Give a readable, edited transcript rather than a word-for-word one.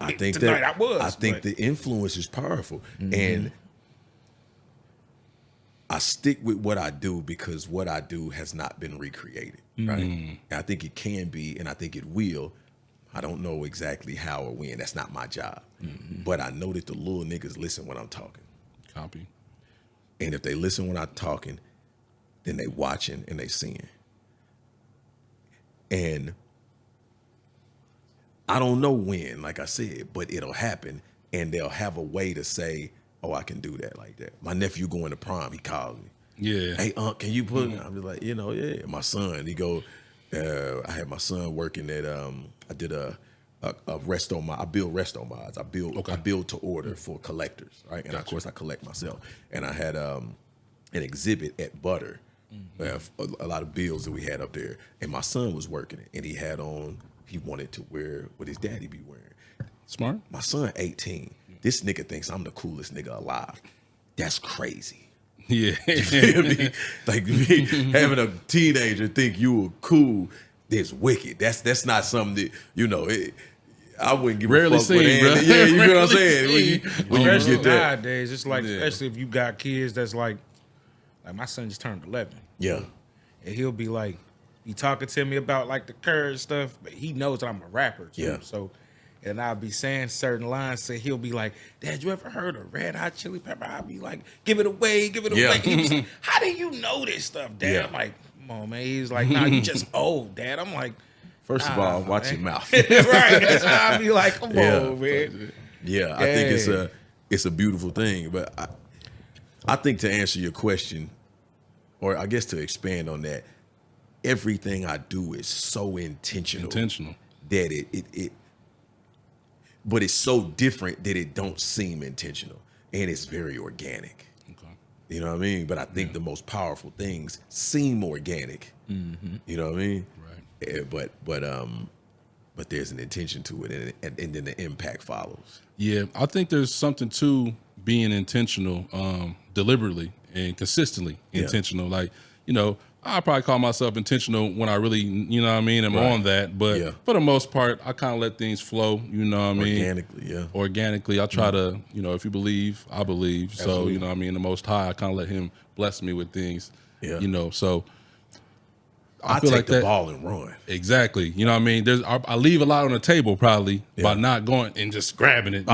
I think tonight that I was. I think the influence is powerful, and I stick with what I do because what I do has not been recreated, right? And I think it can be, and I think it will. I don't know exactly how or when. That's not my job, but I know that the little niggas listen when I'm talking. Copy. And if they listen when I'm talking, then they watching and they seeing. And I don't know when, like I said, but it'll happen, and they'll have a way to say, "Oh, I can do that like that." My nephew going to prom, he calls me. Yeah. Hey, can you put? I'm just like, yeah. My son, he go. I had my son working at. I did a resto mod. I build resto mods. I build to order for collectors, right? And of course, I collect myself. And I had an exhibit at Butter. A lot of bills that we had up there, and my son was working it, and he had on. He wanted to wear what his daddy be wearing. Smart. My son, 18. This nigga thinks I'm the coolest nigga alive. That's crazy. Yeah. You feel me? Like me having a teenager think you were cool, that's wicked. That's not something that, I wouldn't give Rarely a fuck seen, with bro. Yeah, you know what I'm saying? When you Especially get that. nowadays, it's like, especially if you got kids that's like my son just turned 11. Yeah. And he'll be like, he talking to me about like the curve stuff, but he knows that I'm a rapper too. Yeah. So, and I'll be saying certain lines, so he'll be like, "Dad, you ever heard of Red Hot Chili Pepper?" I'll be like, "Give it away, give it away." He was like, "How do you know this stuff, Dad?" Yeah. I'm like, "Come on, man." He's like, "Nah, you just old, Dad." I'm like, First of all, watch your mouth. right. That's how I be like, "Come Yeah. on, man." Yeah, I think it's a beautiful thing. But I think to answer your question, or I guess to expand on that, everything I do is so intentional. That it but it's so different that it don't seem intentional. And it's very organic. Okay. You know what I mean? But I think the most powerful things seem organic. You know what I mean? Right. But there's an intention to it, and then the impact follows. Yeah, I think there's something to being intentional, deliberately and consistently intentional. Like, I probably call myself intentional when I really, am on that. But for the most part, I kind of let things flow, Organically, Organically, I try to, if you believe, I believe. Absolutely. So, the Most High, I kind of let him bless me with things, so I feel take like the that, ball and run. Exactly. You know what I mean? I leave a lot on the table probably by not going and just grabbing it.